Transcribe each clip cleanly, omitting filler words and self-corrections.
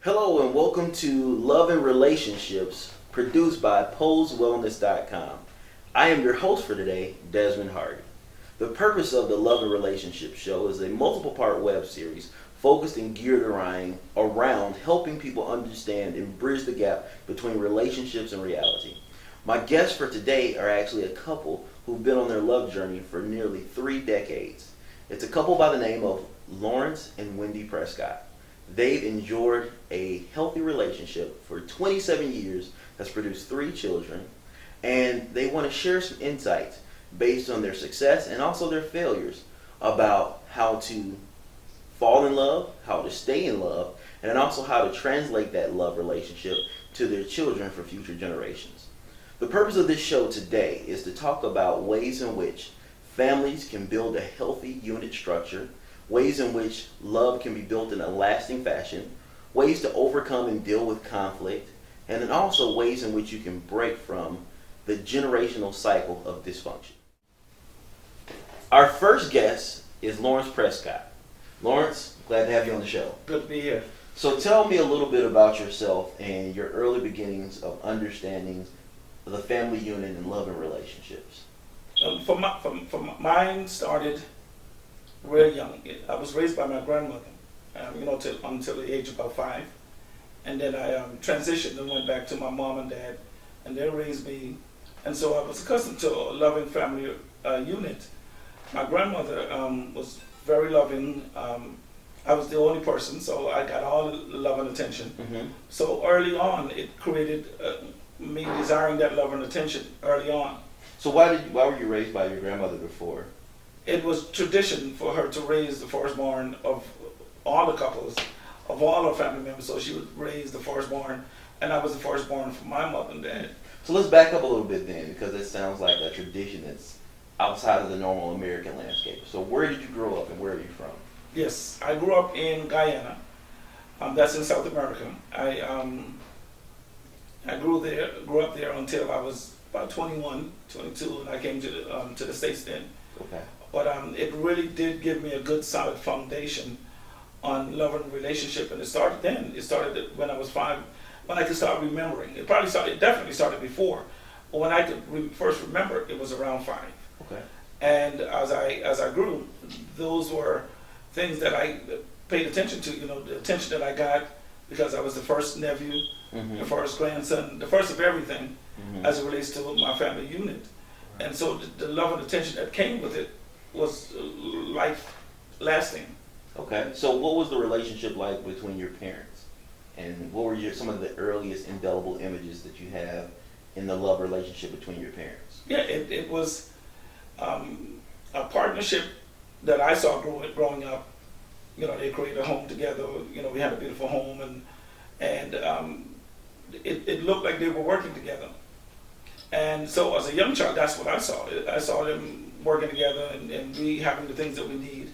Hello and welcome to Love and Relationships, produced by PoseWellness.com. I am your host for today, Desmond Hardy. The purpose of the Love and Relationships show is a multiple part web series focused and geared around helping people understand and bridge the gap between relationships and reality. My guests for today are actually a couple who've been on their love journey for nearly 3 decades. It's a couple by the name of Lawrence and Wendy Prescott. They've enjoyed a healthy relationship for 27 years that's produced 3 children, and they want to share some insights based on their success and also their failures about how to fall in love, how to stay in love, and also how to translate that love relationship to their children for future generations. The purpose of this show today is to talk about ways in which families can build a healthy unit structure, ways in which love can be built in a lasting fashion, ways to overcome and deal with conflict, and then also ways in which you can break from the generational cycle of dysfunction. Our first guest is Lawrence Prescott. Lawrence, glad to have you on the show. Good to be here. So tell me a little bit about yourself and your early beginnings of understanding the family unit and love and relationships. Mine started real young. I was raised by my grandmother, until the age of about 5. And then I transitioned and went back to my mom and dad, and they raised me. And so I was accustomed to a loving family unit. My grandmother was very loving. I was the only person, so I got all the love and attention. Mm-hmm. So early on, it created me desiring that love and attention early on. So why were you raised by your grandmother before? It was tradition for her to raise the firstborn of all the couples, of all her family members. So she would raise the firstborn, and I was the firstborn for my mother and dad. So let's back up a little bit then, because it sounds like a tradition that's outside of the normal American landscape. So where did you grow up and where are you from? Yes, I grew up in Guyana. That's in South America. I grew up there until I was about 21, 22, and I came to the States then. Okay. But it really did give me a good solid foundation on love and relationship, and it started then. It started when I was 5, when I could start remembering. It definitely started before, but when I could first remember, it was around 5. Okay. And as I grew, those were things that I paid attention to. The attention that I got because I was the first nephew, Mm-hmm. the first grandson, the first of everything, Mm-hmm. as it relates to my family unit. And so the love and attention that came with it was life lasting. Okay. So what was the relationship like between your parents? And what were some of the earliest indelible images that you have in the love relationship between your parents? Yeah, it was a partnership that I saw growing up. They created a home together. We had a beautiful home, and it looked like they were working together. And so as a young child, that's what I saw. I saw them working together and we having the things that we need.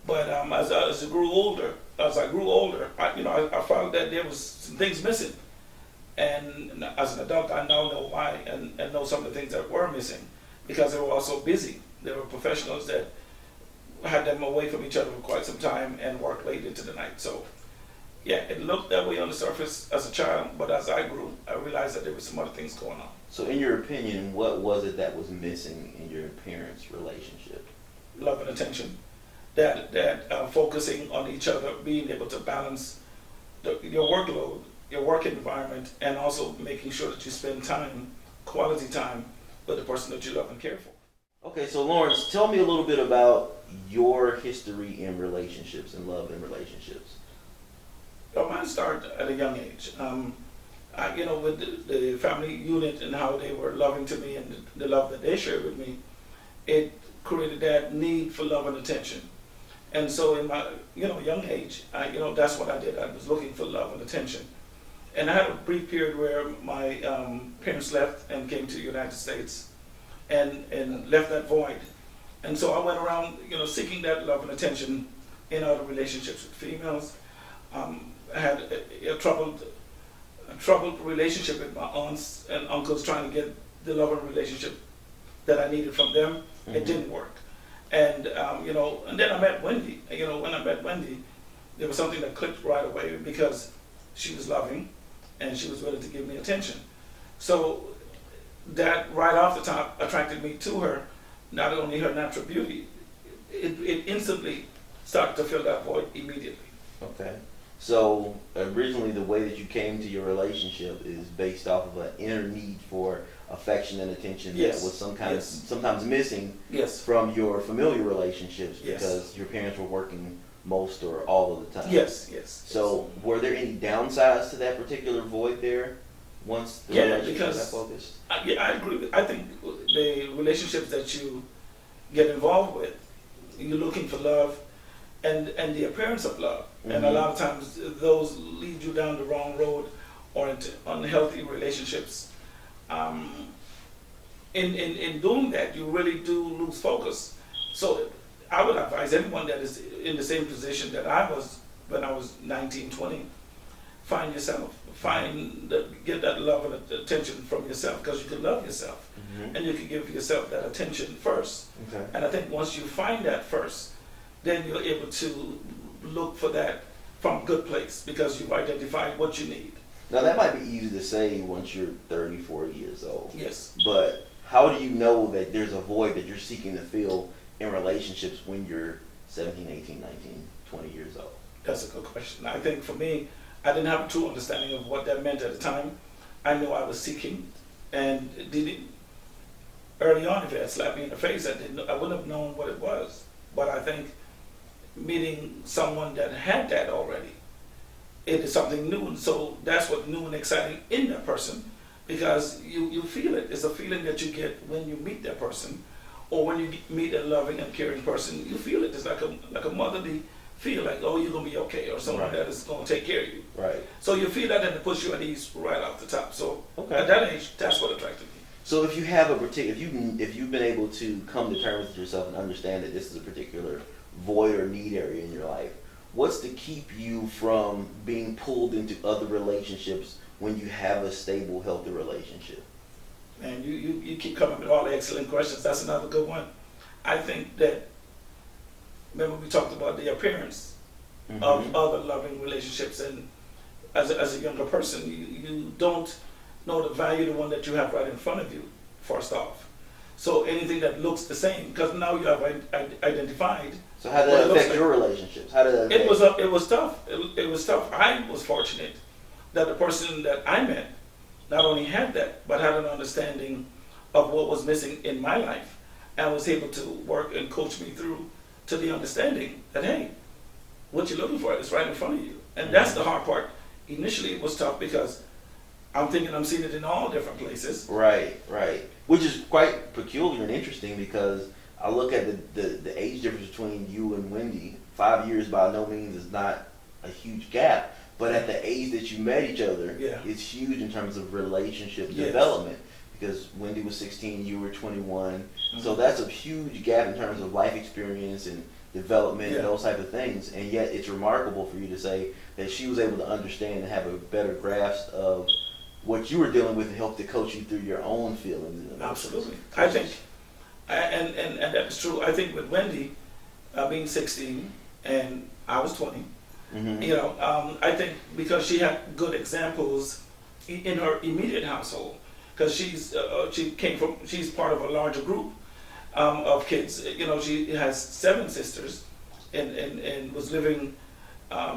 But as I grew older, I found that there was some things missing. And as an adult, I now know why and know some of the things that were missing because they were also busy. They were professionals that had them away from each other for quite some time and worked late into the night. So yeah, it looked that way on the surface as a child, but as I grew, I realized that there were some other things going on. So in your opinion, what was it that was missing in your parents' relationship? Love and attention, that focusing on each other, being able to balance your workload, your work environment, and also making sure that you spend quality time with the person that you love and care for. Okay, so Lawrence, tell me a little bit about your history in relationships and love and relationships. Mine started at a young age. With the family unit and how they were loving to me and the love that they shared with me, it created that need for love and attention. And so in my young age, that's what I did. I was looking for love and attention. And I had a brief period where my parents left and came to the United States and left that void. And so I went around, seeking that love and attention in other relationships with females. I had a troubled relationship with my aunts and uncles, trying to get the love and relationship that I needed from them. Mm-hmm. It didn't work. And and then I met Wendy. When I met Wendy, there was something that clicked right away because she was loving, and she was willing to give me attention. So that right off the top attracted me to her, not only her natural beauty, it instantly started to fill that void immediately. Okay. So originally the way that you came to your relationship is based off of an inner need for affection and attention Yes. that was Yes. sometimes missing Yes. from your familiar relationships Yes. because your parents were working most or all of the time. Yes, yes. So were there any downsides to that particular void there once the Yeah, relationship because got focused? I agree with, I think the relationships that you get involved with, you're looking for love and the appearance of love. And a Mhm. lot of times those lead you down the wrong road or into unhealthy relationships. In doing that, you really do lose focus. So I would advise everyone that is in the same position that I was when I was 19, 20, find yourself, get that love and attention from yourself, because you can love yourself Mhm. and you can give yourself that attention first. Okay. And I think once you find that first, then you're able to look for that from a good place because you've identified what you need. Now that might be easy to say once you're 30, 40 years old. Yes. But how do you know that there's a void that you're seeking to fill in relationships when you're 17, 18, 19, 20 years old? That's a good question. I think for me, I didn't have a true understanding of what that meant at the time. I knew I was seeking, and early on, if it had slapped me in the face, I wouldn't have known what it was. But I think meeting someone that had that already, it is something new, and so that's what new and exciting in that person, because you feel it. It's a feeling that you get when you meet that person, or when you meet a loving and caring person. You feel it. It's like a motherly feel, like, oh, you're gonna be okay, or someone Right. that is gonna take care of you. Right. So you feel that, and it puts you at ease right off the top. So Okay. at that age, that's what attracted me. So if you have a particular, if you've been able to come to terms with yourself and understand that this is a particular void or need area in your life, what's to keep you from being pulled into other relationships when you have a stable, healthy relationship? And you keep coming with all the excellent questions. That's another good one. I think that, remember we talked about the appearance of Mhm. other loving relationships, and as a younger person, you don't know the value of the one that you have right in front of you, first off. So anything that looks the same, because now you have identified. So how did what that it looks affect like. your relationships? How did that affect? It was tough. It was tough. I was fortunate that the person that I met not only had that, but had an understanding of what was missing in my life, and was able to work and coach me through to the understanding that, hey, what you're looking for is right in front of you. And that's the hard part. Initially, it was tough because I'm thinking I'm seeing it in all different places. Right, right. Which is quite peculiar and interesting because I look at the age difference between you and Wendy. 5 years by no means is not a huge gap, but at the age that you met each other, Yeah. it's huge in terms of relationship Yes. development. Because Wendy was 16, you were 21, so Mhm. that's a huge gap in terms of life experience and development Yeah. and those type of things. And yet, it's remarkable for you to say that she was able to understand and have a better grasp of what you were dealing with and help to coach you through your own feelings and emotions. Absolutely. I think, and that is true. I think with Wendy being 16 and I was 20, Mhm. you know, I think because she had good examples in her immediate household, because she's part of a larger group of kids. You know, she has 7 sisters, and was living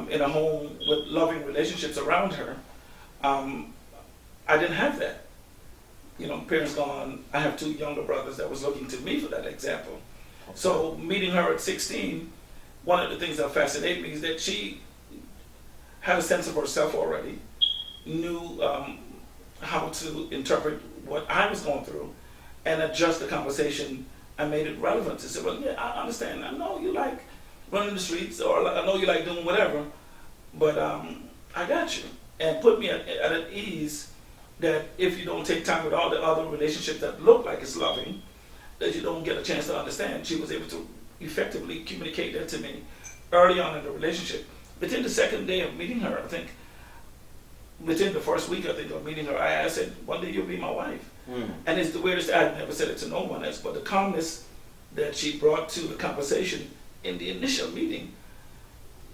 in a home with loving relationships around her. I didn't have that. You know, parents gone. I have 2 younger brothers that was looking to me for that example. So meeting her at 16, one of the things that fascinated me is that she had a sense of herself already, knew how to interpret what I was going through, and adjust the conversation and made it relevant to say, well, yeah, I understand. I know you like running the streets, or I know you like doing whatever, but I got you. And put me at an ease that if you don't take time with all the other relationships that look like it's loving, that you don't get a chance to understand. She was able to effectively communicate that to me early on in the relationship. Within the second day of meeting her, I think, within the first week, I think, of meeting her, I said, one day you'll be my wife. And it's the weirdest, I've never said it to no one else, but the calmness that she brought to the conversation in the initial meeting,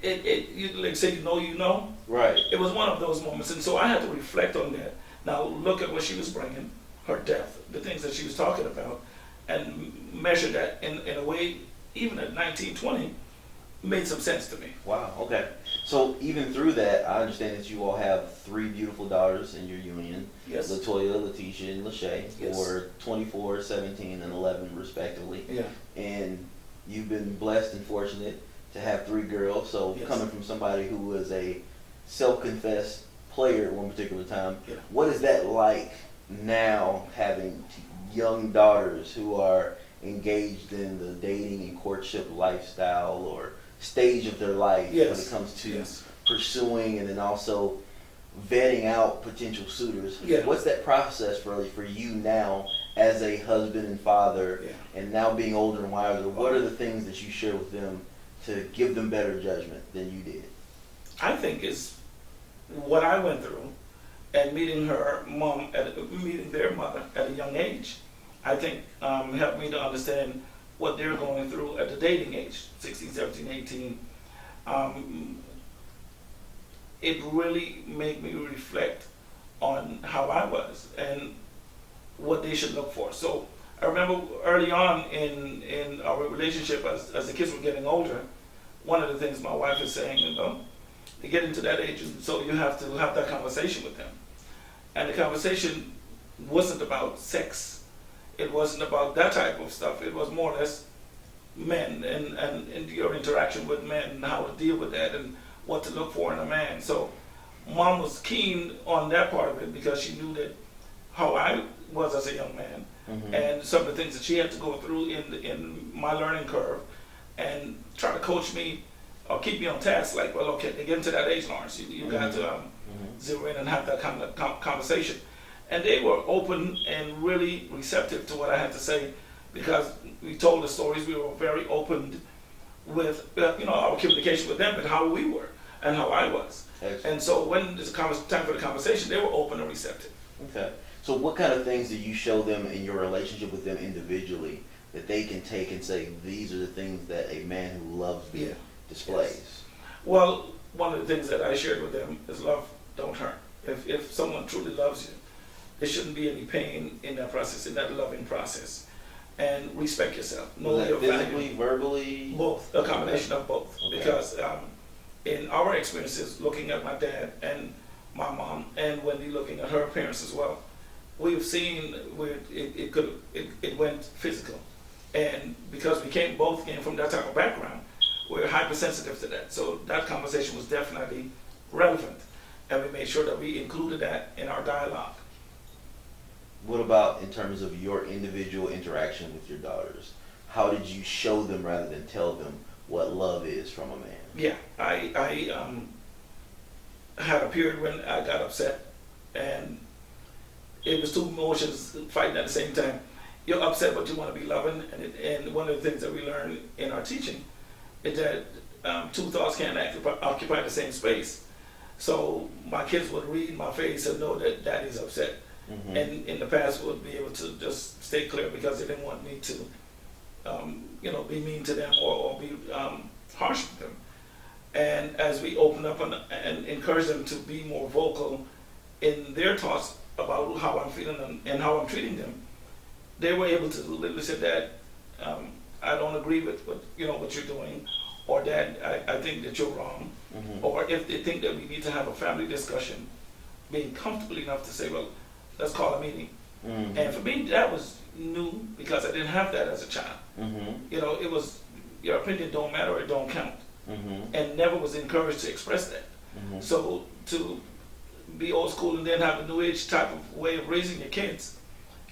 you like say you know. Right. It was one of those moments, and so I had to reflect on that. Now look at what she was bringing, her death, the things that she was talking about, and measure that in a way, even at 19, 20, made some sense to me. Wow. Okay. So even through that, I understand that you all have 3 beautiful daughters in your union. Yes. Latoya, Letitia, and Lachey, Yes. who are 24, 17, and 11 respectively. Yeah. And you've been blessed and fortunate to have 3 girls. So Yes. coming from somebody who was a self-confessed player at one particular time, Yeah. what is that like now, having young daughters who are engaged in the dating and courtship lifestyle or stage of their life when Yes. it comes to Yes. pursuing and then also vetting out potential suitors? Yeah. What's that process for you now as a husband and father, Yeah. and now being older and wiser? What are the things that you share with them to give them better judgment than you did? I think is what I went through, and meeting her mom, meeting their mother at a young age, I think helped me to understand what they're going through at the dating age, 16, 17, 18. It really made me reflect on how I was and what they should look for. So I remember early on in our relationship, as the kids were getting older, one of the things my wife is saying, they get into that age, and so you have to have that conversation with them. And the conversation wasn't about sex. It wasn't about that type of stuff. It was more or less men and your interaction with men and how to deal with that and what to look for in a man. So mom was keen on that part of it because she knew that how I was as a young man, Mm-hmm. and some of the things that she had to go through in my learning curve, and try to coach me or keep me on task. Like, well, okay, they get into that age, Lawrence. You got to zero in and have that kind of conversation. And they were open and really receptive to what I had to say, because we told the stories. We were very open with our communication with them and how we were and how I was. Excellent. And so when it's time for the conversation, they were open and receptive. Okay. So what kind of things do you show them in your relationship with them individually that they can take and say, these are the things that a man who loves me Yeah. displays? Yes. Well, one of the things that I shared with them is love don't hurt. If someone truly loves you, there shouldn't be any pain in that process, in that loving process. And respect yourself. Know Was that your physically, value. verbally? Both, a combination of both. Okay. Because in our experiences, looking at my dad and my mom, and Wendy looking at her parents as well, we've seen where it went physical. And because we both came from that type of background, we're hypersensitive to that. So that conversation was definitely relevant. And we made sure that we included that in our dialogue. What about in terms of your individual interaction with your daughters? How did you show them rather than tell them what love is from a man? Yeah, I had a period when I got upset, and it was two emotions fighting at the same time. You're upset, but you want to be loving, and one of the things that we learned in our teaching is that two thoughts can't occupy the same space. So my kids would read my face and know that Daddy's upset. Mm-hmm. And in the past would be able to just stay clear because they didn't want me to, be mean to them or be harsh with them. And as we open up and encourage them to be more vocal in their thoughts about how I'm feeling and how I'm treating them, they were able to literally say, Dad, I don't agree with what you're doing, or Dad, I think that you're wrong. Mm-hmm. Or if they think that we need to have a family discussion, being comfortable enough to say, well, let's call a meeting. Mm-hmm. And for me, that was new because I didn't have that as a child. Mm-hmm. It was, your opinion don't matter, it don't count. Mm-hmm. And never was encouraged to express that. Mm-hmm. So to be old school and then have a new age type of way of raising your kids,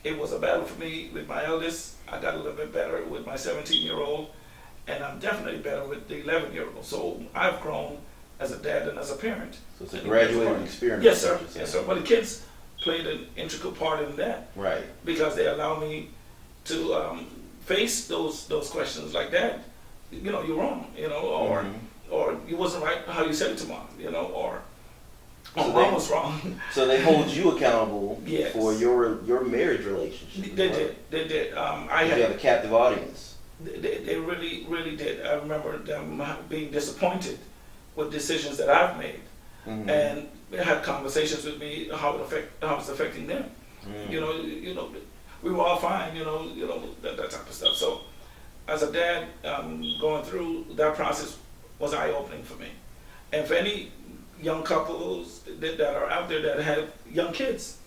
it was a battle for me with my eldest. I got a little bit better with my 17-year-old, and I'm definitely better with the 11-year-old. So I've grown as a dad and as a parent. So it's a graduated experience. Yes, sir. Yes, sir. But the kids played an integral part in that. Right. Because they allow me to face those questions like that. You're wrong, or Mm-hmm. or you wasn't right how you said it to mom, or So mom was wrong. So they hold you accountable Yes. for your marriage relationship. They right? did. They did. You have a captive audience. They really, really did. I remember them being disappointed with decisions that I've made, Mm-hmm. and they had conversations with me how it's affecting them. Mm-hmm. We were all fine. That type of stuff. So, as a dad, going through that process was eye opening for me, and for any young couples that are out there that have young kids,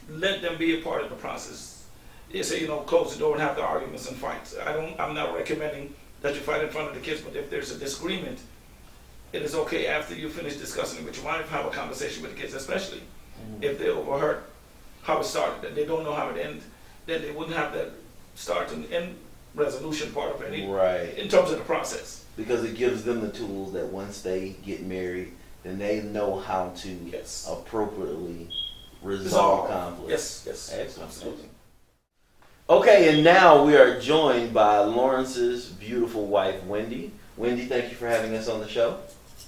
let them be a part of the process. You say, close the door and have the arguments and fights. I'm not recommending that you fight in front of the kids, but if there's a disagreement, it is okay after you finish discussing it with your wife, have a conversation with the kids, especially if they overheard how it started and they don't know how it ends, then they wouldn't have that start and end resolution part of it Right. in terms of the process. Because it gives them the tools that once they get married, then they know how to Yes. appropriately resolve conflict. Yes. Excellent. Absolutely. Okay, and now we are joined by Lawrence's beautiful wife, Wendy. Wendy, thank you for having us on the show.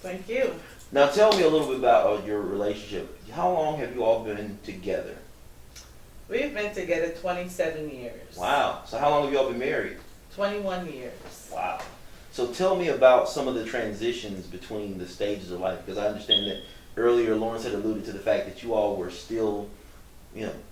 Thank you. Now tell me a little bit about your relationship. How long have you all been together? We've been together 27 years. Wow. So how long have you all been married? 21 years. Wow. So tell me about some of the transitions between the stages of life, because I understand that earlier Lawrence had alluded to the fact that you all were still,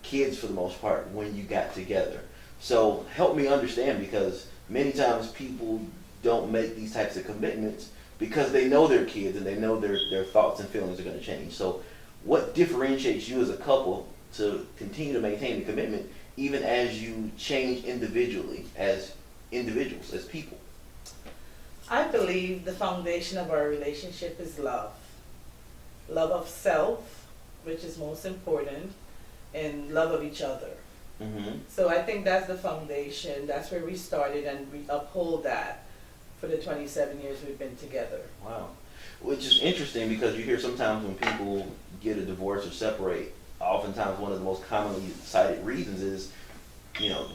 kids for the most part when you got together. So help me understand, because many times people don't make these types of commitments because they know they're kids and they know their thoughts and feelings are going to change. So what differentiates you as a couple to continue to maintain the commitment even as you change individually, as individuals, as people? I believe the foundation of our relationship is love. Love of self, which is most important, and love of each other. Mm-hmm. So I think that's the foundation. That's where we started, and we uphold that for the 27 years we've been together. Wow. Which is interesting, because you hear sometimes when people get a divorce or separate, oftentimes one of the most commonly cited reasons is,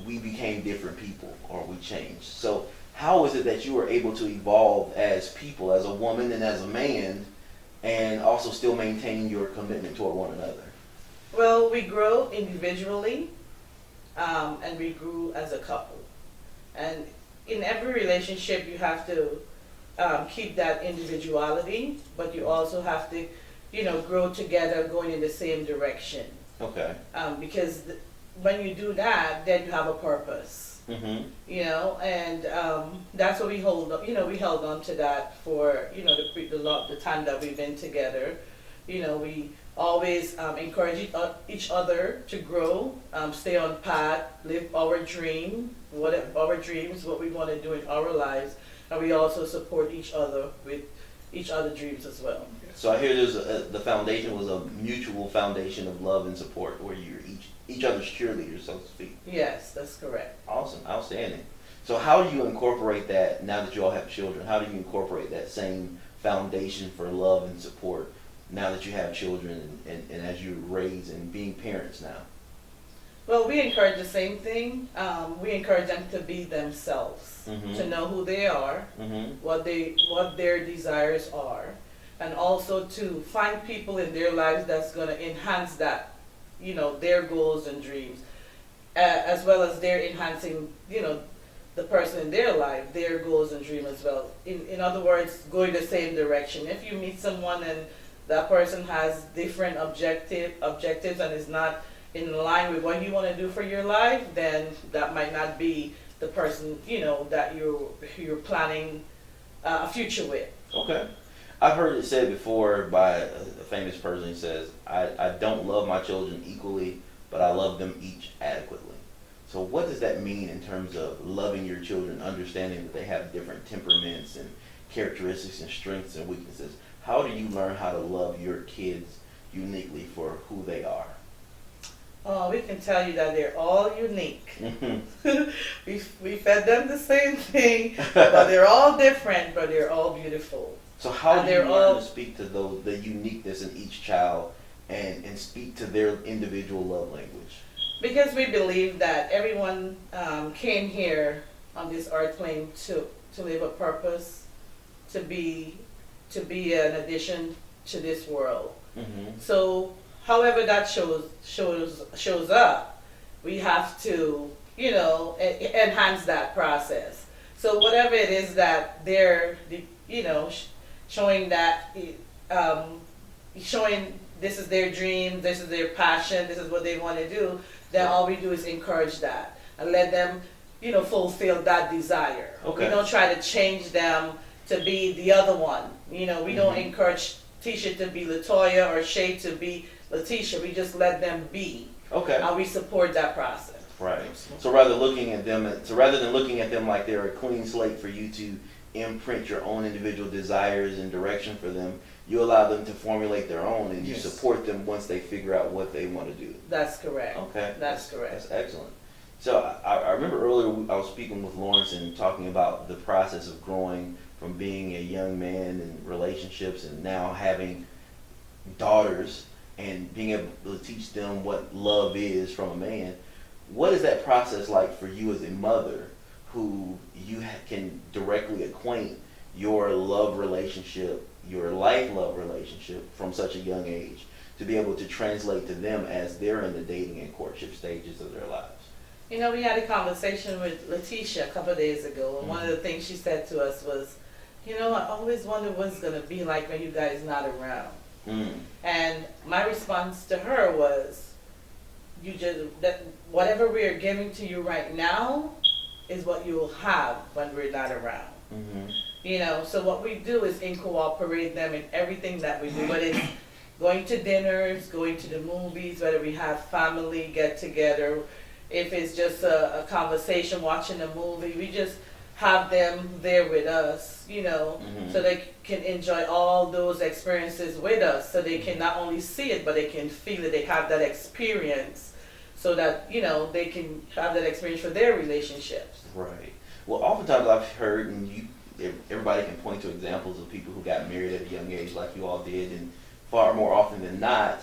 we became different people or we changed. So how is it that you were able to evolve as people, as a woman and as a man, and also still maintaining your commitment toward one another? Well, we grow individually, and we grew as a couple. And in every relationship, you have to keep that individuality, but you also have to, grow together, going in the same direction. Okay. Because when you do that, then you have a purpose. Mm-hmm. And that's what we hold up. We held on to that for the time that we've been together. We always encourage each other to grow, stay on path, live our dream, what we want to do in our lives, and we also support each other with each other's dreams as well. So I hear the foundation was a mutual foundation of love and support, where you're each other's cheerleaders, so to speak. Yes, that's correct. Awesome, outstanding. So how do you incorporate that now that you all have children? How do you incorporate that same foundation for love and support now that you have children and as you raise and being parents now? Well, we encourage the same thing. We encourage them to be themselves, Mm-hmm. to know who they are, Mm-hmm. what their desires are, and also to find people in their lives that's going to enhance that, their goals and dreams, as well as they're enhancing, the person in their life, their goals and dreams as well. In other words, going the same direction. If you meet someone and that person has different objectives and is not in line with what you want to do for your life, then that might not be the person, that you're planning a future with. Okay. I've heard it said before by a famous person who says, I don't love my children equally, but I love them each adequately. So what does that mean in terms of loving your children, understanding that they have different temperaments and characteristics and strengths and weaknesses? How do you learn how to love your kids uniquely for who they are? We can tell you that they're all unique. Mm-hmm. we fed them the same thing, but they're all different, but they're all beautiful. So how do you learn all to speak to the uniqueness in each child and speak to their individual love language? Because we believe that everyone came here on this earth plane to live a purpose, to be an addition to this world. Mm-hmm. So however that shows up, we have to enhance that process. So whatever it is that they're showing that, showing this is their dream, this is their passion, this is what they want to do, then all we do is encourage that and let them, fulfill that desire. Okay. We don't try to change them to be the other one. We don't encourage Tisha to be Latoya or Shay to be Letitia. We just let them be. Okay. And we support that process. Right. So rather than looking at them like they're a clean slate for you to imprint your own individual desires and direction for them, you allow them to formulate their own, and you Yes. support them once they figure out what they want to do. That's correct. Okay. That's correct. That's excellent. So I remember earlier I was speaking with Lawrence and talking about the process of growing from being a young man in relationships and now having daughters and being able to teach them what love is from a man. What is that process like for you as a mother who you can directly acquaint your love relationship, your life love relationship from such a young age to be able to translate to them as they're in the dating and courtship stages of their lives? We had a conversation with Letitia a couple of days ago, and one of the things she said to us was, I always wonder what it's going to be like when you guys not around. And my response to her was, that whatever we are giving to you right now is what you will have when we're not around. So what we do is incorporate them in everything that we do, whether it's going to dinners, going to the movies, whether we have family get together, if it's just a conversation, watching a movie, we just have them there with us, so they can enjoy all those experiences with us, so they can not only see it, but they can feel it, they have that experience, so that, they can have that experience for their relationships. Right. Well, oftentimes I've heard, and everybody can point to examples of people who got married at a young age like you all did, and far more often than not,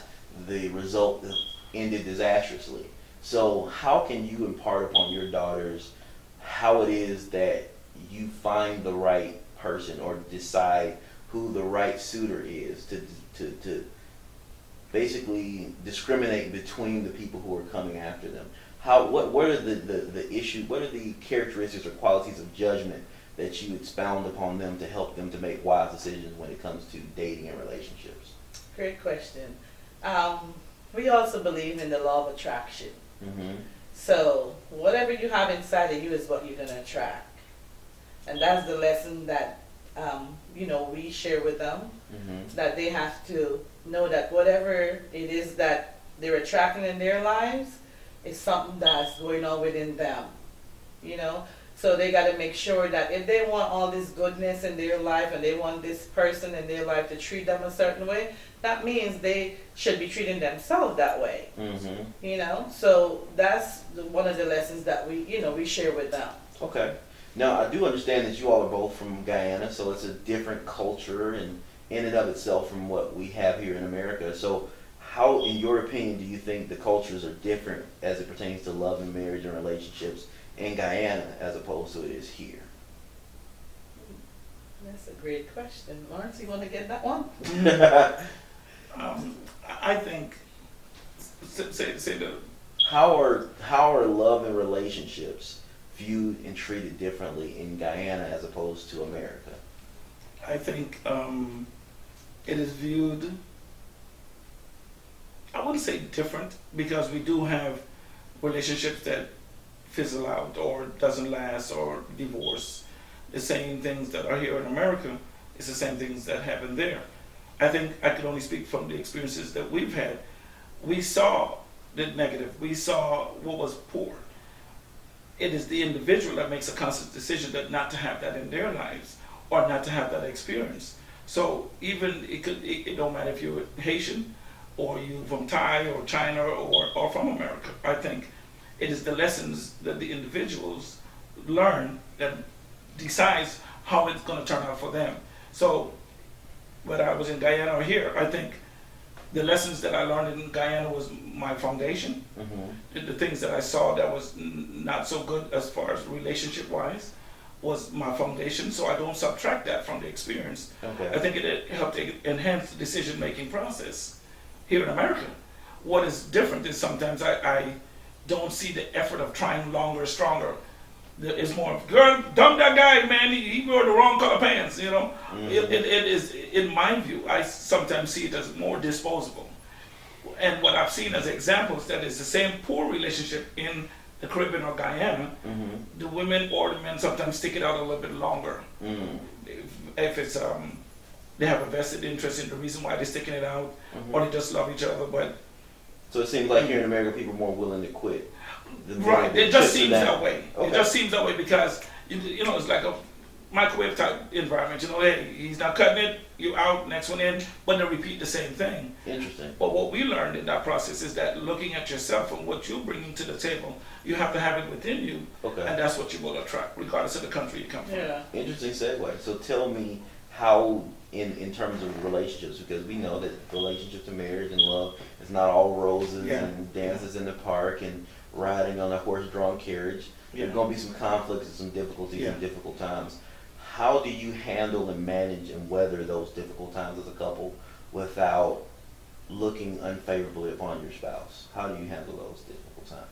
the result ended disastrously. So how can you impart upon your daughters how it is that you find the right person or decide who the right suitor is to basically discriminate between the people who are coming after them? What are the issues, what are the characteristics or qualities of judgment that you expound upon them to help them to make wise decisions when it comes to dating and relationships? Great question. We also believe in the law of attraction. So whatever you have inside of you is what you're going to attract. And that's the lesson that, we share with them, that they have to know that whatever it is that they're attracting in their lives is something that's going on within them, So they got to make sure that if they want all this goodness in their life and they want this person in their life to treat them a certain way, that means they should be treating themselves that way. So that's one of the lessons that we share with them. Okay. Now, I do understand that you all are both from Guyana, so it's a different culture and in and of itself from what we have here in America. So how, in your opinion, do you think the cultures are different as it pertains to love and marriage and relationships in Guyana as opposed to it is here? That's a great question. Lawrence, you want to get that one? I think, say the. How are love and relationships viewed and treated differently in Guyana as opposed to America? I think it is viewed, I wouldn't say different, because we do have relationships that fizzle out or doesn't last or divorce. The same things that are here in America is the same things that happen there. I think I could only speak from the experiences that we've had. We saw the negative. We saw what was poor. It is the individual that makes a conscious decision that not to have that in their lives or not to have that experience. So even it don't matter if you're Haitian or you from Thai or China or from America. I think it is the lessons that the individuals learn that decides how it's going to turn out for them. So whether I was in Guyana or here, I think the lessons that I learned in Guyana was my foundation. The things that I saw that was not so good as far as relationship-wise was my foundation, so I don't subtract that from the experience. Okay. I think it helped enhance the decision-making process here in America. What is different is sometimes I don't see the effort of trying longer, stronger It's more, girl, dump that guy, man. He wore the wrong color pants. You know, it is, in my view, I sometimes see it as more disposable. And what I've seen as examples that is the same poor relationship in the Caribbean or Guyana. The women or the men sometimes stick it out a little bit longer. If it's they have a vested interest in the reason why they're sticking it out, or they just love each other. But so it seems like here in America, people are more willing to quit. Right, it just seems that way. Okay. It just seems that way because you know it's like a microwave type environment. You know, hey, he's not cutting it, you out, next one in, but they repeat the same thing. Interesting. But what we learned in that process is that looking at yourself and what you're bringing to the table, you have to have it within you, and that's what you will attract, regardless of the country you come from. Yeah. Interesting segue. So tell me how, in terms of relationships, because we know that relationships and marriage and love is not all roses and dances in the park and riding on a horse-drawn carriage. There's going to be some conflicts and some difficulties and difficult times. How do you handle and manage and weather those difficult times as a couple without looking unfavorably upon your spouse? How do you handle those difficult times?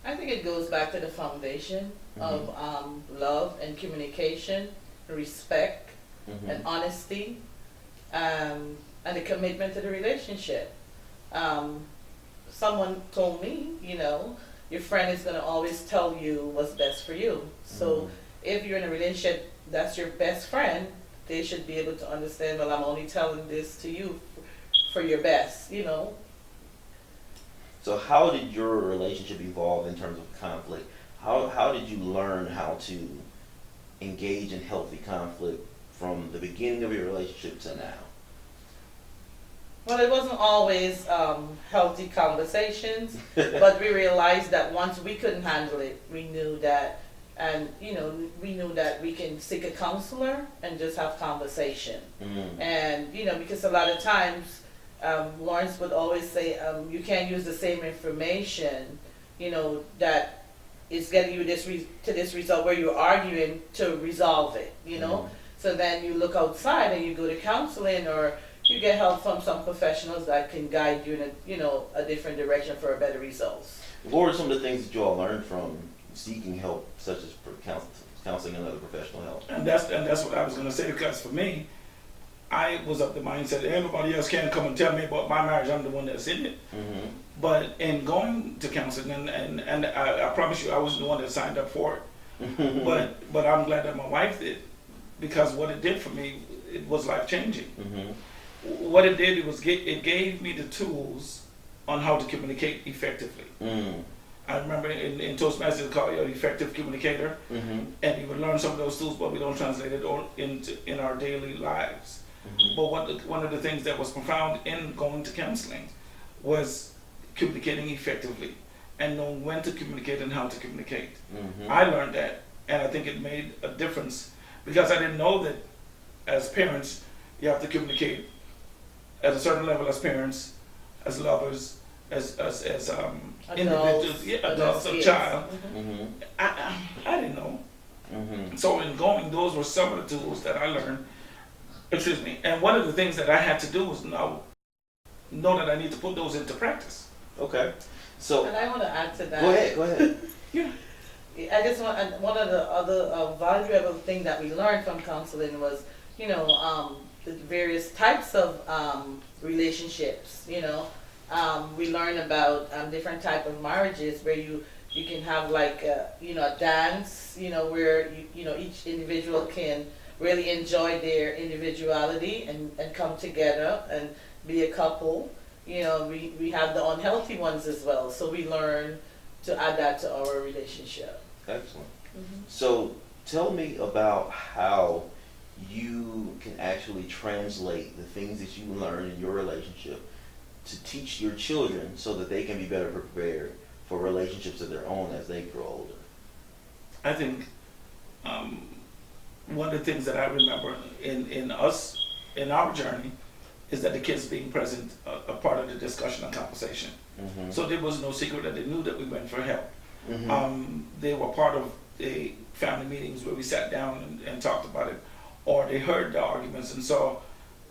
I think it goes back to the foundation of love and communication, respect and honesty, and the commitment to the relationship. Someone told me, you know, your friend is going to always tell you what's best for you. So if you're in a relationship that's your best friend, they should be able to understand, well, I'm only telling this to you for your best, you know. So how did your relationship evolve in terms of conflict? How did you learn how to engage in healthy conflict from the beginning of your relationship to now? Well, it wasn't always healthy conversations, but we realized that once we couldn't handle it, we knew that, and you know, we knew that we can seek a counselor and just have conversation. And you know, because a lot of times Lawrence would always say, you can't use the same information, you know, that is getting you to this result where you're arguing to resolve it, you know. So then you look outside and you go to counseling, or you get help from some professionals that can guide you in a different direction for a better results. What were some of the things that you all learned from seeking help, such as counseling and other professional help? And that's what I was going to say, because for me, I was of the mindset that everybody else can come and tell me about my marriage. I'm the one that's in it. But in going to counseling, and I promise you, I wasn't the one that signed up for it. but I'm glad that my wife did, because what it did for me, it was life changing. What it did, it gave me the tools on how to communicate effectively. I remember in Toastmasters they call you an effective communicator, and you would learn some of those tools, but we don't translate it in our daily lives. But one of the things that was profound in going to counseling was communicating effectively and knowing when to communicate and how to communicate. I learned that, and I think it made a difference, because I didn't know that as parents you have to communicate at a certain level as parents, as lovers, as individuals, adults, a child. I didn't know. So in going, those were some of the tools that I learned. Excuse me. And one of the things that I had to do was know that I need to put those into practice. Okay. So. And I want to add to that. Go ahead. Yeah. I just want, and one of the other valuable thing that we learned from counseling was, you know, the various types of relationships. You know, we learn about different type of marriages where you can have like a dance, you know, where each individual can really enjoy their individuality and come together and be a couple. You know, we have the unhealthy ones as well, so we learn to add that to our relationship. Excellent. So tell me about how you can actually translate the things that you learn in your relationship to teach your children so that they can be better prepared for relationships of their own as they grow older. I think one of the things that I remember in our journey is that the kids being present, a part of the discussion and conversation. So there was no secret that they knew that we went for help. They were part of the family meetings where we sat down and talked about it, or they heard the arguments and saw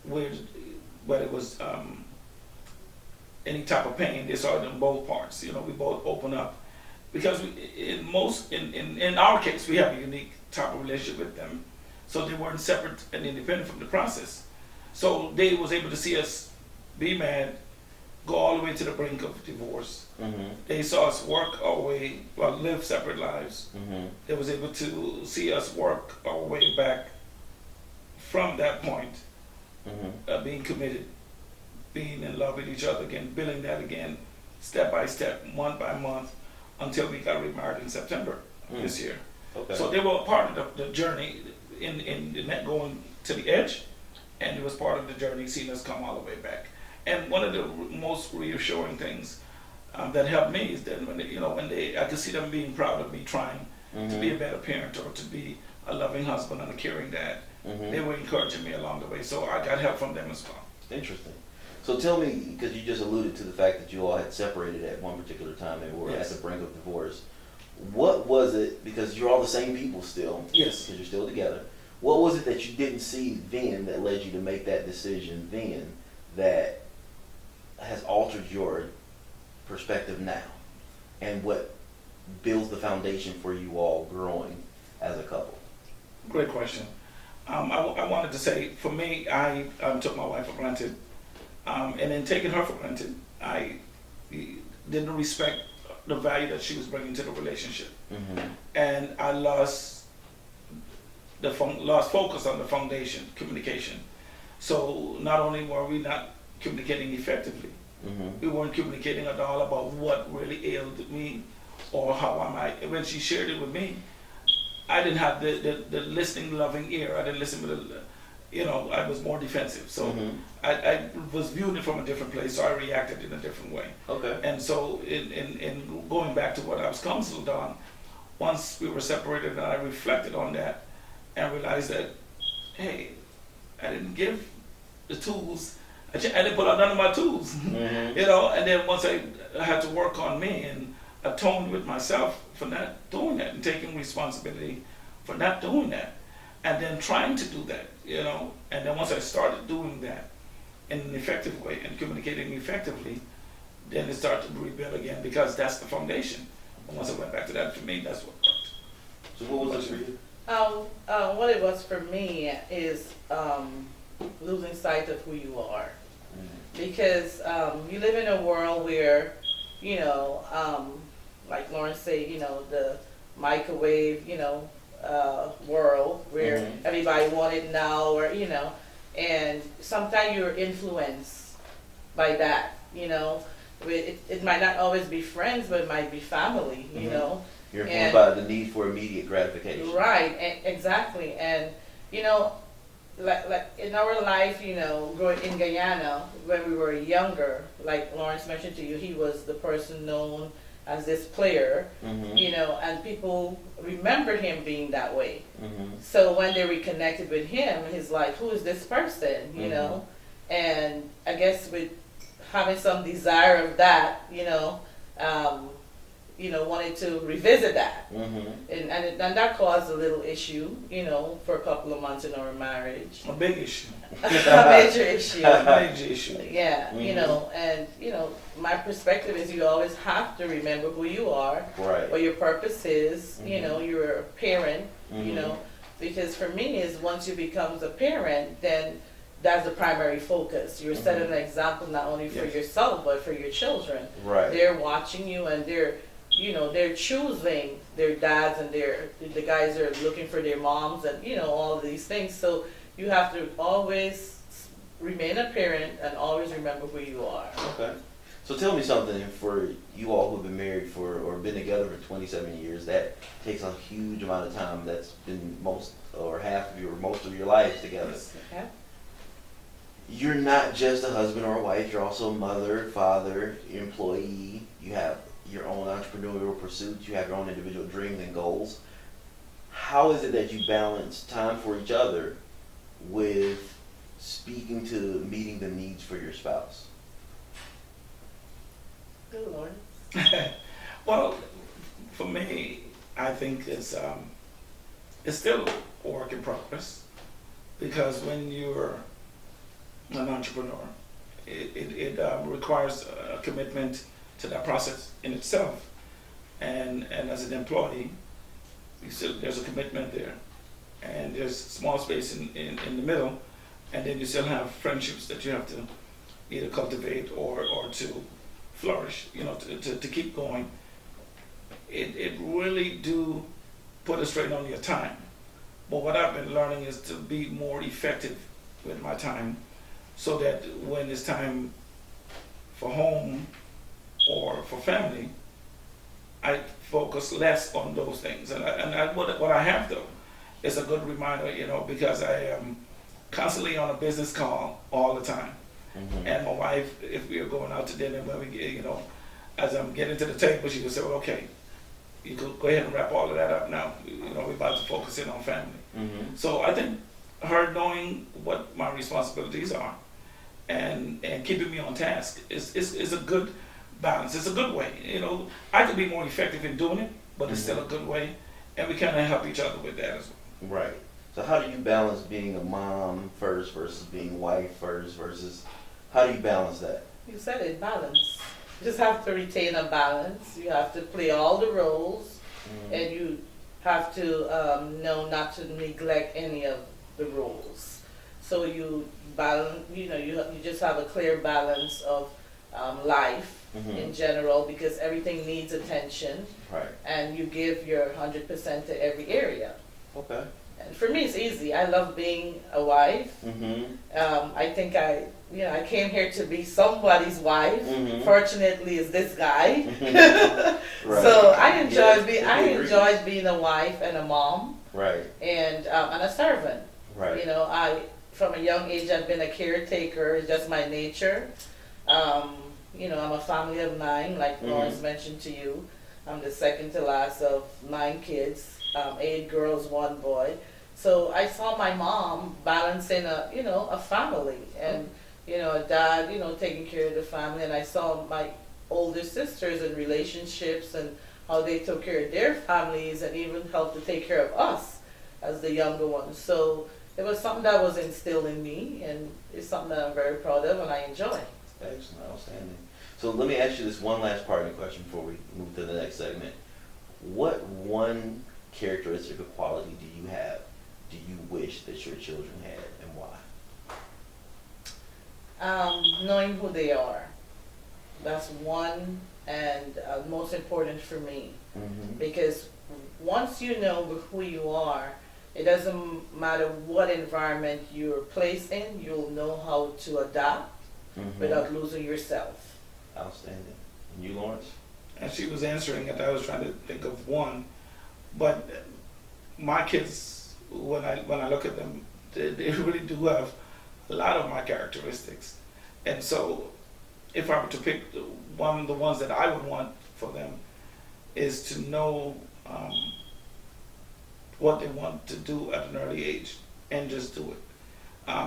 whether it was any type of pain, they saw it in both parts. You know, we both open up. because in our case, we have a unique type of relationship with them. So they weren't separate and independent from the process. So they was able to see us be mad, go all the way to the brink of divorce. Mm-hmm. They saw us work our way, well, live separate lives. Mm-hmm. They was able to see us work our way back from that point, Mm-hmm. being committed, being in love with each other again, building that again, step by step, month by month, until we got remarried in September this year. Okay. So they were a part of the journey in that going to the edge, and it was part of the journey seeing us come all the way back. And one of the most reassuring things that helped me is that I could see them being proud of me trying to be a better parent or to be a loving husband and a caring dad. Mm-hmm. They were encouraging me along the way, so I got help from them as well. Interesting. So tell me, because you just alluded to the fact that you all had separated at one particular time and were Yes. at the brink of divorce. What was it, because you're all the same people still, Yes. because you're still together, what was it that you didn't see then that led you to make that decision then that has altered your perspective now? And what builds the foundation for you all growing as a couple? Great question. I wanted to say, for me, I took my wife for granted. And in taking her for granted, I didn't respect the value that she was bringing to the relationship. Mm-hmm. And I lost focus on the foundation, communication. So not only were we not communicating effectively, Mm-hmm. we weren't communicating at all about what really ailed me or how I might. When she shared it with me, I didn't have the listening, loving ear. I didn't listen with I was more defensive. So Mm-hmm. I was viewing it from a different place, so I reacted in a different way. Okay. And so in going back to what I was counseled on, once we were separated and I reflected on that and realized that, hey, I didn't give the tools, I didn't put out none of my tools, Mm-hmm. and then once I had to work on me and atone with myself for not doing that and taking responsibility for not doing that and then trying to do that, and then once I started doing that in an effective way and communicating effectively, then it started to rebuild again because that's the foundation. And once I went back to that, for me, that's what worked. So what was it for you? What it was for me is losing sight of who you are. Because you live in a world where, like Lawrence said, the microwave, world where Mhm. everybody want it now, or and sometimes you're influenced by that. It might not always be friends, but it might be family. Mhm. You're And- informed by the need for immediate gratification. Right, exactly. And like in our life, growing in Guyana, when we were younger, like Lawrence mentioned to you, he was the person known as this player, Mm-hmm. and people remember him being that way. Mm-hmm. So when they reconnected with him, he's like, who is this person, Mhm. And I guess with having some desire of that, wanted to revisit that. Mm-hmm. And that caused a little issue, for a couple of months in our marriage. A big issue. A major issue. A major issue. Yeah, Mhm. and my perspective is you always have to remember who you are, Right. what your purpose is. Mhm. You're a parent, Mhm. because for me is once you become a parent, then that's the primary focus. You're setting an example not only for Yes. yourself but for your children. Right. They're watching you and they're choosing their dads and the guys are looking for their moms and all of these things. So you have to always remain a parent and always remember who you are. Okay. So tell me something, for you all who've been married or been together for 27 years, that takes a huge amount of time. That's been most of your lives together. Okay? You're not just a husband or a wife, you're also mother, father, employee. You have your own entrepreneurial pursuits, you have your own individual dreams and goals. How is it that you balance time for each other with speaking to meeting the needs for your spouse? Good Lord. Well, for me, I think it's still a work in progress because when you're an entrepreneur, it requires a commitment to that process in itself. and as an employee, there's a commitment there, and there's small space in the middle, and then you still have friendships that you have to either cultivate or to flourish, to keep going. It really do put a strain on your time. But what I've been learning is to be more effective with my time, so that when it's time for home or for family, I focus less on those things. And what I have though is a good reminder, because I am constantly on a business call all the time. Mm-hmm. And my wife, if we are going out to dinner, when we, as I'm getting to the table, she would say, well, okay, you could go ahead and wrap all of that up now. We're about to focus in on family. Mm-hmm. So I think her knowing what my responsibilities are and keeping me on task is a good balance. It's a good way. I could be more effective in doing it, but it's still a good way, and we kind of help each other with that as well. Right. So how do you balance being a mom first versus being wife first versus, how do you balance that? You said it, balance. You just have to retain a balance. You have to play all the roles, and you have to know not to neglect any of the roles. So you balance, you just have a clear balance of life in general, because everything needs attention. Right. And you give your 100% to every area. Okay. And for me, it's easy. I love being a wife. I think I came here to be somebody's wife. Fortunately, it's this guy. Right. So I enjoyed being a wife and a mom. Right. And a servant. Right. I from a young age I've been a caretaker. It's just my nature. I'm a family of 9, like Lawrence mentioned to you. I'm the second to last of 9 kids, 8 girls, 1 boy. So I saw my mom balancing a family, and a dad, taking care of the family, and I saw my older sisters and relationships and how they took care of their families and even helped to take care of us as the younger ones. So it was something that was instilled in me, and it's something that I'm very proud of and I enjoy. Excellent, outstanding. So let me ask you this one last part of the question before we move to the next segment. What one characteristic or quality do you wish that your children had, and why? Knowing who they are. That's one, and most important for me. Because once you know who you are, it doesn't matter what environment you're placed in, you'll know how to adapt without losing yourself. Outstanding. And you, Lawrence? As she was answering it, I was trying to think of one, but my kids, when I look at them, they really do have a lot of my characteristics. And so if I were to pick one of the ones that I would want for them is to know what they want to do at an early age and just do it.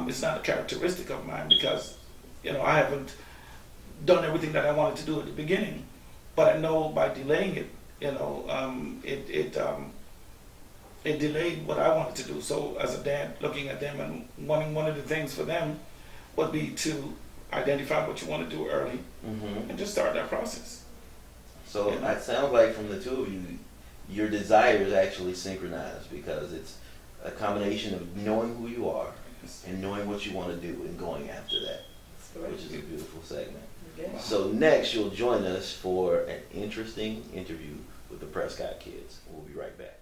It's not a characteristic of mine because, I haven't done everything that I wanted to do at the beginning, but I know by delaying it, it delayed what I wanted to do. So as a dad, looking at them and wanting one of the things for them would be to identify what you want to do early and just start that process. So it sounds like from the two of you, your desires actually synchronize, because it's a combination of knowing who you are and knowing what you want to do and going after that, which is a beautiful segment. Yeah. So next, you'll join us for an interesting interview with the Prescott kids. We'll be right back.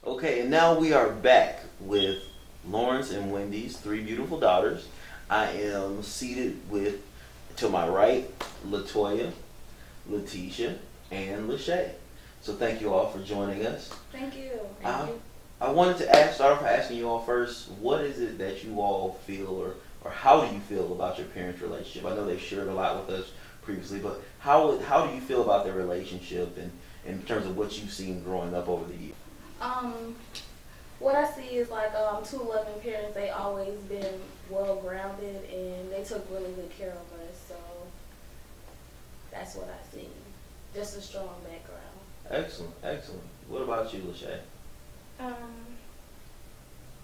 Okay, and now we are back with Lawrence and Wendy's 3 beautiful daughters. I am seated with, to my right, LaToya, Letitia, and Lachey. So thank you all for joining us. Thank you. I wanted to start off asking you all first, what is it that you all feel, or how do you feel about your parents' relationship? I know they've shared a lot with us previously, but how do you feel about their relationship, and in terms of what you've seen growing up over the years? What I see is like 2 loving parents. They always been well grounded, and they took really good care of us. So that's what I see. Just a strong background. Excellent, excellent. What about you, Lachey?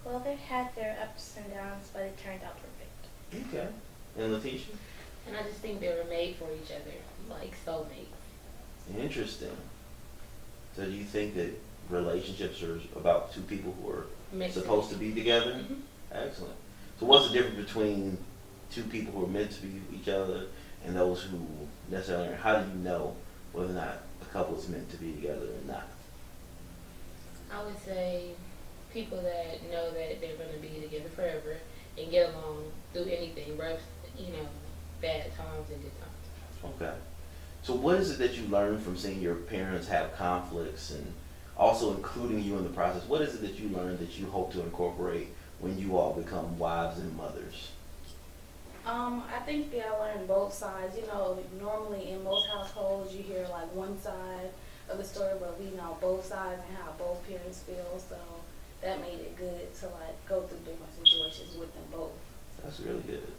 Well, they had their ups and downs, but it turned out perfect. Okay. And Letitia? And I just think they were made for each other, like soulmates. Interesting. So do you think that relationships are about two people who are Meant to supposed to be together? Mhm. Excellent. So what's the difference between two people who are meant to be with each other and those who necessarily aren't? How do you know whether or not a couple is meant to be together or not? I would say people that know that they're going to be together forever and get along through anything, rough, bad times and good times. Okay. So what is it that you learned from seeing your parents have conflicts and also including you in the process? What is it that you learned that you hope to incorporate when you all become wives and mothers? I think that I learned both sides. You know, normally in most households you hear like one side of the story, but we know both sides and how both parents feel. So that made it good to like go through different situations with them both. That's really good.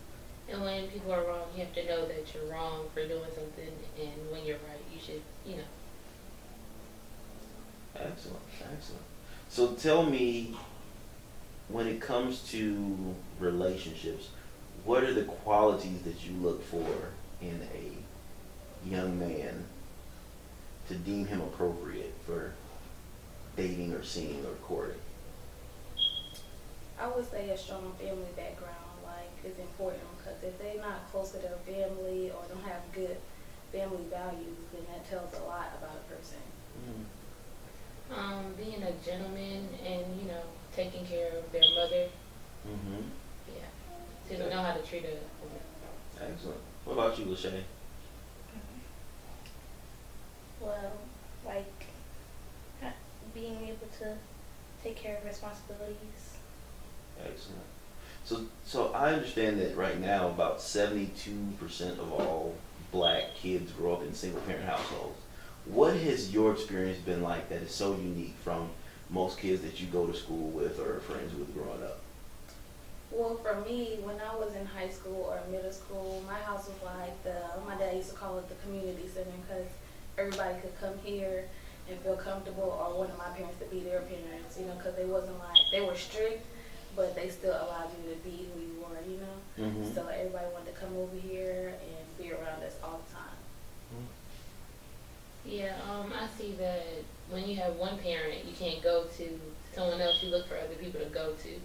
And when people are wrong, you have to know that you're wrong for doing something, and when you're right, you should, Excellent, excellent. So tell me, when it comes to relationships, what are the qualities that you look for in a young man to deem him appropriate for dating or seeing or courting? I would say a strong family background is important because if they're not close to their family or don't have good family values, then that tells a lot about a person. Being a gentleman and, taking care of their mother. Mm-hmm. Yeah. To know how to treat a woman. Excellent. What about you, Lachey? Well, like being able to take care of responsibilities. Excellent. So I understand that right now about 72% of all black kids grow up in single parent households. What has your experience been like that is so unique from most kids that you go to school with or are friends with growing up? Well, for me, when I was in high school or middle school, my house was like my dad used to call it the community center because everybody could come here and feel comfortable, or one of my parents to be their parents, because they wasn't like, they were strict, but they still allowed you to be who you were, Mm-hmm. So everybody wanted to come over here and be around us all the time. Yeah, I see that when you have one parent, you can't go to someone else. You look for other people to go to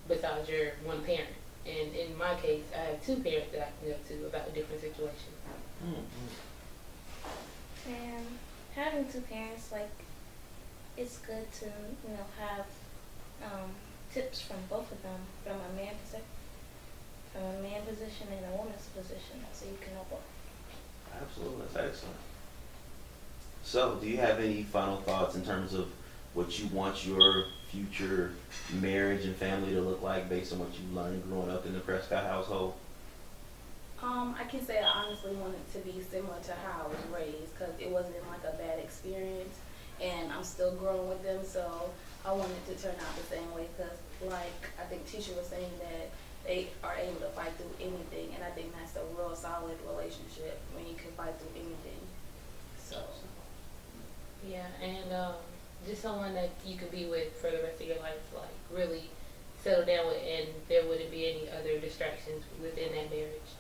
besides your one parent. And in my case, I have two parents that I can go to about a different situation. Mm-hmm. And having two parents, it's good to, have tips from both of them, from a man position and a woman's position, so you can know both. Absolutely, that's excellent. So, do you have any final thoughts in terms of what you want your future marriage and family to look like based on what you learned growing up in the Prescott household? I can say I honestly want it to be similar to how I was raised because it wasn't like a bad experience, and I'm still growing with them, so I want it to turn out the same way because, I think Tisha was saying that they are able to fight through anything, and I think that's a real solid relationship when you can fight through anything. So. Yeah, and just someone that you could be with for the rest of your life, really settle down with, and there wouldn't be any other distractions within that marriage.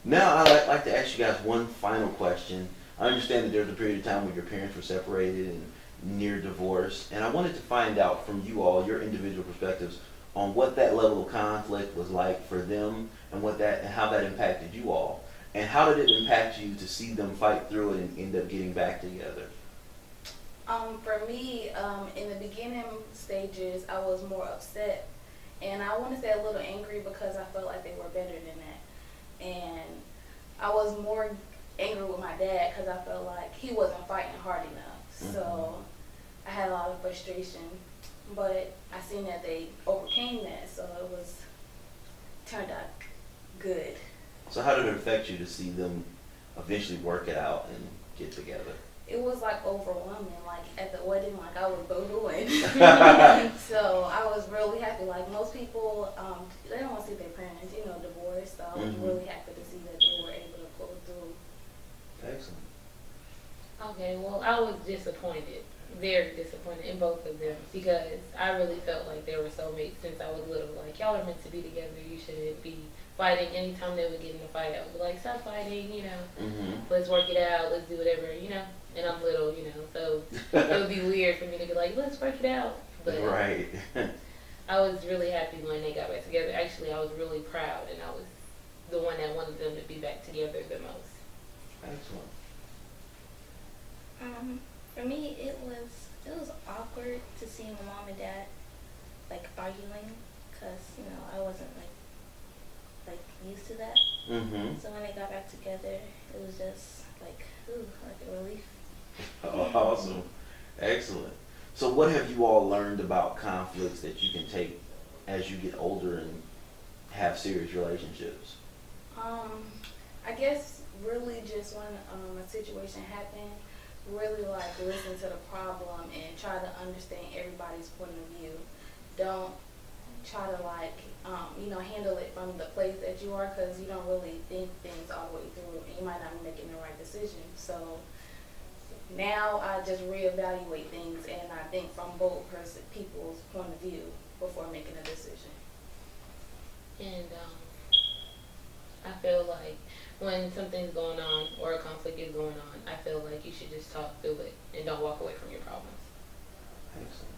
Now, I'd like to ask you guys one final question. I understand that there's a period of time when your parents were separated and near divorce, and I wanted to find out from you all your individual perspectives on what that level of conflict was like for them and how that impacted you all. And how did it impact you to see them fight through it and end up getting back together? For me, in the beginning stages, I was more upset, and I want to say a little angry because I felt like they were better than that. And I was more angry with my dad because I felt like he wasn't fighting hard enough. So I had a lot of frustration, but I seen that they overcame that, so it turned out good. So how did it affect you to see them eventually work it out and get together? It was overwhelming. At the wedding, I was boo-hooing. So I was really happy. Most people, they don't want to see their parents, divorced. So I was really happy to see that they were able to pull through. Excellent. Okay, well, I was disappointed, very disappointed in both of them because I really felt like they were soulmates since I was little. Y'all are meant to be together. You shouldn't be fighting. Anytime they would get in a fight, I would be like, stop fighting, you know, Mm-hmm. let's work it out, let's do whatever, you know. And I'm little, you know, so it would be weird for me to be like, let's work it out. But Right. I was really happy when they got back together. Actually, I was really proud, and I was the one that wanted them to be back together the most. Excellent. For me, it was awkward to see my mom and dad like arguing, cause you know I wasn't like used to that. Mm-hmm. So when they got back together, it was just like ooh, like a relief. Awesome. Excellent. So what have you all learned about conflicts that you can take as you get older and have serious relationships? I guess really just when a situation happened, really like listen to the problem and try to understand everybody's point of view. Don't try to like handle it from the place that you are, because you don't really think things all the way through and you might not be making the right decision. So now I just reevaluate things and I think from both people's point of view before making a decision. And I feel like when something's going on or a conflict is going on, I feel like you should just talk through it and don't walk away from your problems. Excellent.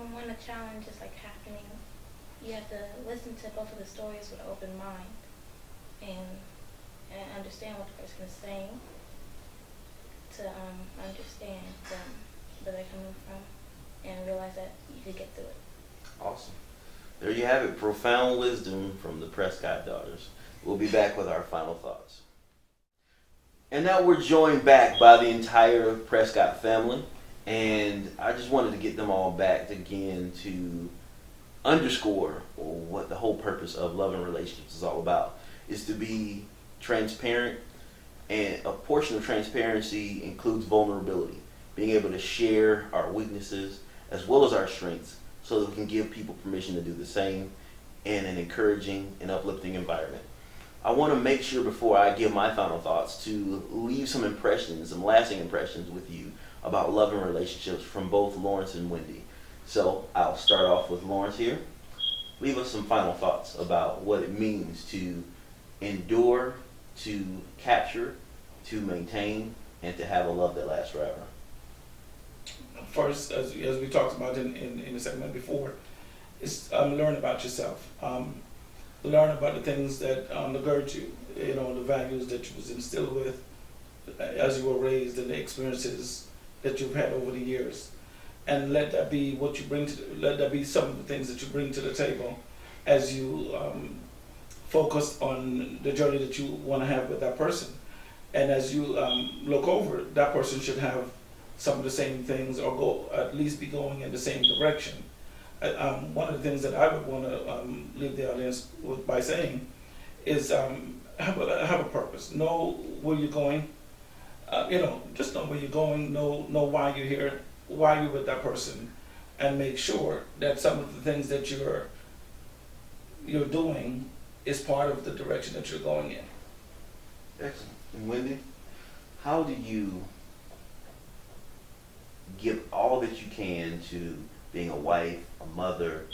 And when a challenge is like happening, you have to listen to both of the stories with an open mind and understand what the person is saying, to understand where they're coming from and realize that you could get through it. Awesome. There you have it. Profound wisdom from the Prescott daughters. We'll be back with our final thoughts. And now we're joined back by the entire Prescott family. And I just wanted to get them all back again to underscore what the whole purpose of love and relationships is all about. Is to be transparent, and a portion of transparency includes vulnerability. Being able to share our weaknesses as well as our strengths so that we can give people permission to do the same in an encouraging and uplifting environment. I want to make sure before I give my final thoughts to leave some impressions, some lasting impressions with you about love and relationships from both Lawrence and Wendy. So I'll start off with Lawrence here. Leave us some final thoughts about what it means to endure, to capture, to maintain, and to have a love that lasts forever. First, as we talked about in the segment before, is learn about yourself. Learn about the things that undergird you, the values that you was instilled with as you were raised and the experiences that you've had over the years. And let that be what you bring let that be some of the things that you bring to the table as you focus on the journey that you want to have with that person. And as you look over, that person should have some of the same things or go at least be going in the same direction. One of the things that I would want to leave the audience with by saying is have a purpose. Know where you're going. Just know where you're going. Know why you're here, why you're with that person, and make sure that some of the things that you're doing is part of the direction that you're going in. Excellent. And Wendy, how do you give all that you can to being a wife, a mother,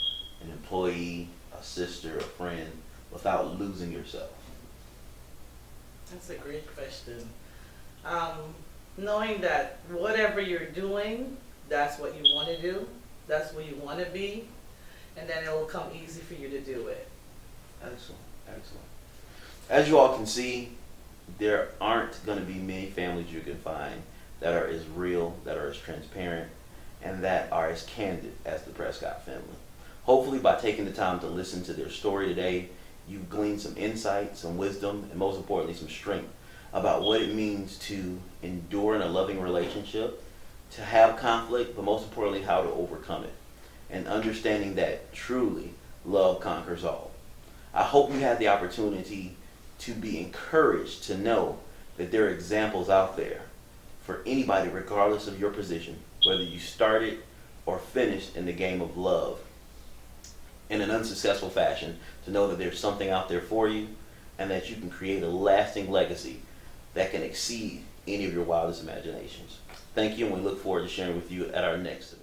an employee, a sister, a friend, without losing yourself? That's a great question. Knowing that whatever you're doing, that's what you want to do, that's where you want to be, and then it will come easy for you to do it. Excellent, excellent. As you all can see, there aren't going to be many families you can find that are as real, that are as transparent, and that are as candid as the Prescott family. Hopefully by taking the time to listen to their story today, you've gleaned some insight, some wisdom, and most importantly, some strength about what it means to endure in a loving relationship, to have conflict, but most importantly, how to overcome it, and understanding that truly love conquers all. I hope you had the opportunity to be encouraged to know that there are examples out there for anybody, regardless of your position, whether you started or finished in the game of love in an unsuccessful fashion, to know that there's something out there for you and that you can create a lasting legacy that can exceed any of your wildest imaginations. Thank you, and we look forward to sharing with you at our next event.